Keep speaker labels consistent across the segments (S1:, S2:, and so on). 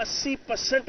S1: 80%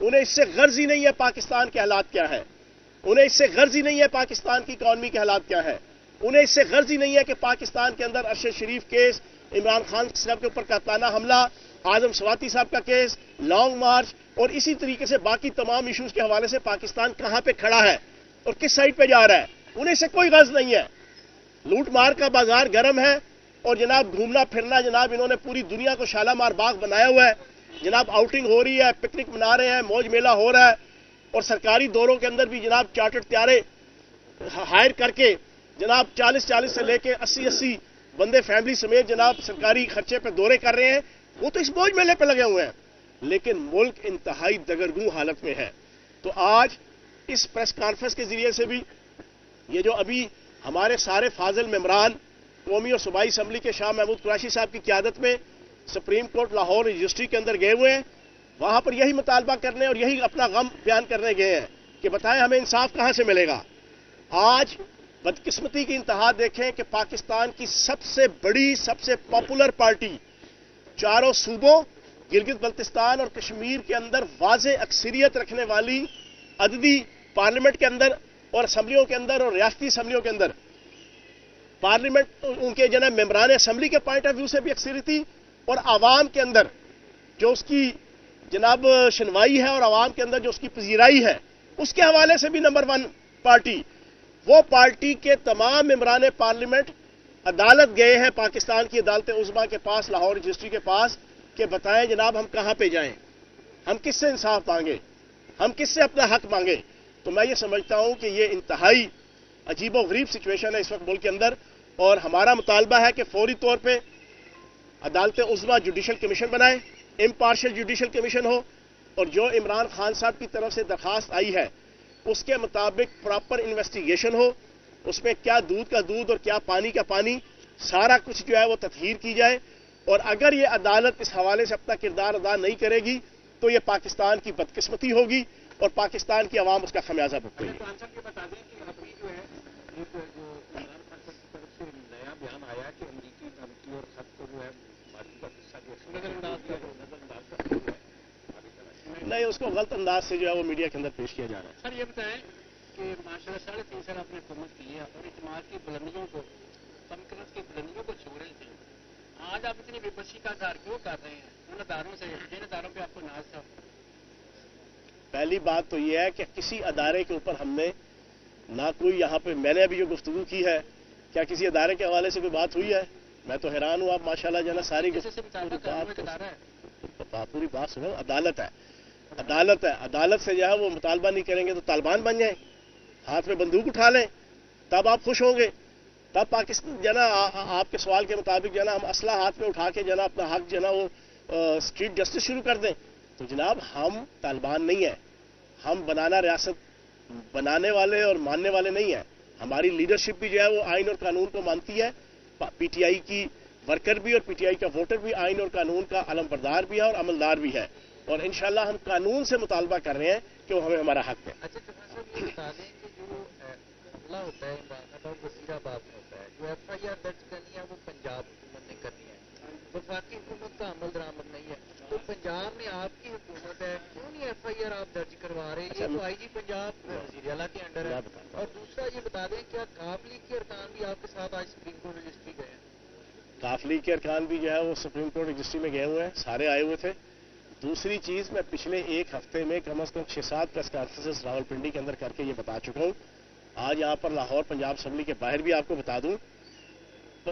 S1: انہیں اس سے غرض ہی نہیں ہے پاکستان کے حالات کیا ہے، انہیں اس سے غرض ہی نہیں ہے پاکستان کی اکانومی کے حالات کیا ہے، انہیں اس سے غرض ہی نہیں ہے کہ پاکستان کے اندر ارشد شریف کیس، عمران خان صاحب کے اوپر قاتلانہ حملہ، اعظم سواتی صاحب کا کیس، لانگ مارچ اور اسی طریقے سے باقی تمام ایشوز کے حوالے سے پاکستان کہاں پہ کھڑا ہے اور کس سائڈ پہ جا رہا ہے، انہیں اس سے کوئی غرض نہیں ہے۔ لوٹ مار کا بازار گرم ہے اور جناب گھومنا پھرنا، جناب انہوں نے پوری دنیا کو شالامار باغ بنایا ہوا ہے، جناب آؤٹنگ ہو رہی ہے، پکنک منا رہے ہیں، موج میلہ ہو رہا ہے، اور سرکاری دوروں کے اندر بھی جناب چارٹرڈ طیارے ہائر کر کے جناب 40 سے لے کے 80 بندے فیملی سمیت جناب سرکاری خرچے پہ دورے کر رہے ہیں، وہ تو اس موج میلے پہ لگے ہوئے ہیں، لیکن ملک انتہائی دگرگوں حالت میں ہے۔ تو آج اس پریس کانفرنس کے ذریعے سے بھی یہ جو ابھی ہمارے سارے فاضل ممبران قومی اور صوبائی اسمبلی کے شاہ محمود قریشی صاحب کی قیادت میں سپریم کورٹ لاہور رجسٹری کے اندر گئے ہوئے ہیں، وہاں پر یہی مطالبہ کرنے اور یہی اپنا غم بیان کرنے گئے ہیں کہ بتائیں ہمیں انصاف کہاں سے ملے گا۔ آج بدقسمتی کی انتہا دیکھیں کہ پاکستان کی سب سے بڑی، سب سے پاپولر پارٹی چاروں صوبوں گلگت بلتستان اور کشمیر کے اندر واضح اکثریت رکھنے والی عددی پارلیمنٹ کے اندر اور اسمبلیوں کے اندر اور ریاستی اسمبلیوں کے اندر پارلیمنٹ ان کے جناب ممبران اسمبلی کے پوائنٹ آف ویو سے بھی اکثریت تھی، اور عوام کے اندر جو اس کی جناب شنوائی ہے اور عوام کے اندر جو اس کی پذیرائی ہے اس کے حوالے سے بھی نمبر 1 پارٹی، وہ پارٹی کے تمام ممبران پارلیمنٹ عدالت گئے ہیں، پاکستان کی عدالت عظمیٰ کے پاس، لاہور رجسٹری کے پاس، کہ بتائیں جناب ہم کہاں پہ جائیں، ہم کس سے انصاف مانگیں، ہم کس سے اپنا حق مانگیں۔ تو میں یہ سمجھتا ہوں کہ یہ انتہائی عجیب و غریب سچویشن ہے اس وقت ملک کے اندر، اور ہمارا مطالبہ ہے کہ فوری طور پہ عدالت عظمیٰ جوڈیشل کمیشن بنائے، امپارشل جوڈیشل کمیشن ہو، اور جو عمران خان صاحب کی طرف سے درخواست آئی ہے اس کے مطابق پراپر انویسٹیگیشن ہو، اس میں کیا دودھ کا دودھ اور کیا پانی کا پانی، سارا کچھ جو ہے وہ تطہیر کی جائے، اور اگر یہ عدالت اس حوالے سے اپنا کردار ادا نہیں کرے گی تو یہ پاکستان کی بدقسمتی ہوگی اور پاکستان کی عوام اس کا خمیازہ بھگتے گی۔
S2: بتا دیں کہ ابھی جو ہے ایک جو عمران خان صاحب کی طرف سے نیا بیان آیا کہ امریکی دھمکی اور خط کو جو ہے بھارت کا حصہ جو نظر انداز کر دیا ہے،
S1: نہیں، اس کو غلط انداز سے جو ہے وہ میڈیا کے اندر پیش کیا جا رہا ہے۔
S2: سر یہ بتائیں کہ ماشاءاللہ 3.5 سال آپ نے حکومت کی ہے اور اعتماد کی بلندیوں کو، تمکنت کی بلندیوں کو چھو رہے تھے، آج آپ اتنی بے بسی کا اظہار کیوں کر رہے ہیں ان اداروں سے، جن اداروں پہ آپ کو ناز تھا؟
S1: پہلی بات تو یہ ہے کہ کسی ادارے کے اوپر ہم نے نہ کوئی یہاں پہ، میں نے ابھی جو گفتگو کی ہے کیا کسی ادارے کے حوالے سے کوئی بات ہوئی ہے؟ میں تو حیران ہوں، آپ ماشاءاللہ جو ہے نا ساری پوری بات سنو۔ عدالت ہے، عدالت ہے، عدالت سے جو ہے وہ مطالبہ نہیں کریں گے تو طالبان بن جائیں، ہاتھ میں بندوق اٹھا لیں، تب آپ خوش ہوں گے، تب پاکستان جو ہے نا آپ کے سوال کے مطابق جو ہے نا ہم اسلحہ ہاتھ میں اٹھا کے جو ہے نا اپنا حق جو ہے نا وہ اسٹریٹ جسٹس شروع کر دیں۔ تو جناب ہم طالبان نہیں ہیں، ہم بنانا ریاست بنانے والے اور ماننے والے نہیں ہیں، ہماری لیڈرشپ بھی جو ہے وہ آئین اور قانون کو مانتی ہے، پی ٹی آئی کی ورکر بھی اور پی ٹی آئی کا ووٹر بھی آئین اور قانون کا علم بردار بھی ہے اور عملدار بھی ہے، اور انشاءاللہ ہم قانون سے مطالبہ کر رہے ہیں کہ وہ ہمیں ہمارا حق ہے۔
S2: اچھا صاحب یہ بتا دیں کہ جو حملہ ہوتا ہے عمران خان وزیر آباد میں ہوتا ہے، جو ایف آئی آر درج کرنی ہے وہ پنجاب حکومت نے کرنی ہے، وفاقی حکومت کا عمل درآمد نہیں ہے، تو پنجاب میں آپ کی حکومت ہے، کیوں نہیں ایف آئی آر آپ درج کروا رہے؟ یہ تو آئی جی پنجاب وزیر اعلیٰ کے انڈر ہے۔ اور دوسرا یہ بتا دیں کیا کاف لیگ کے ارکان بھی آپ کے ساتھ آج سپریم کورٹ رجسٹری گئے ہیں؟
S1: کاف لیگ کے ارکان بھی جو ہے وہ سپریم کورٹ رجسٹری میں گئے ہوئے ہیں، سارے آئے ہوئے تھے۔ دوسری چیز، میں پچھلے ایک ہفتے میں کم از کم 6-7 پریس کانفرنسز راولپنڈی کے اندر کر کے یہ بتا چکا ہوں، آج یہاں پر لاہور پنجاب اسمبلی کے باہر بھی آپ کو بتا دوں،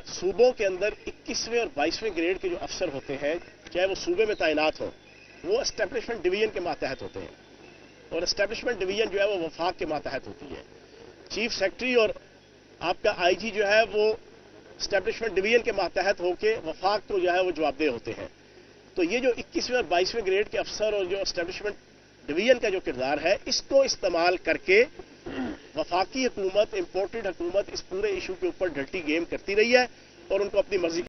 S1: صوبوں کے اندر 21ویں اور 22ویں گریڈ کے جو افسر ہوتے ہیں، چاہے وہ صوبے میں تعینات ہوں، وہ اسٹیبلشمنٹ ڈویژن کے ماتحت ہوتے ہیں، اور اسٹیبلشمنٹ ڈویژن جو ہے وہ وفاق کے ماتحت ہوتی ہے۔ چیف سیکرٹری اور آپ کا آئی جی جو ہے وہ اسٹیبلشمنٹ ڈویژن کے ماتحت ہو کے وفاق کو جو ہے وہ جواب دہ ہوتے ہیں۔ تو یہ جو 21ویں اور 22ویں گریڈ کے افسر اور جو اسٹیبلشمنٹ ڈویژن کا جو کردار ہے، اس کو استعمال کر کے وفاقی حکومت، امپورٹڈ حکومت اس پورے ایشو کے اوپر ڈھلتی گیم کرتی رہی ہے اور ان کو اپنی مرضی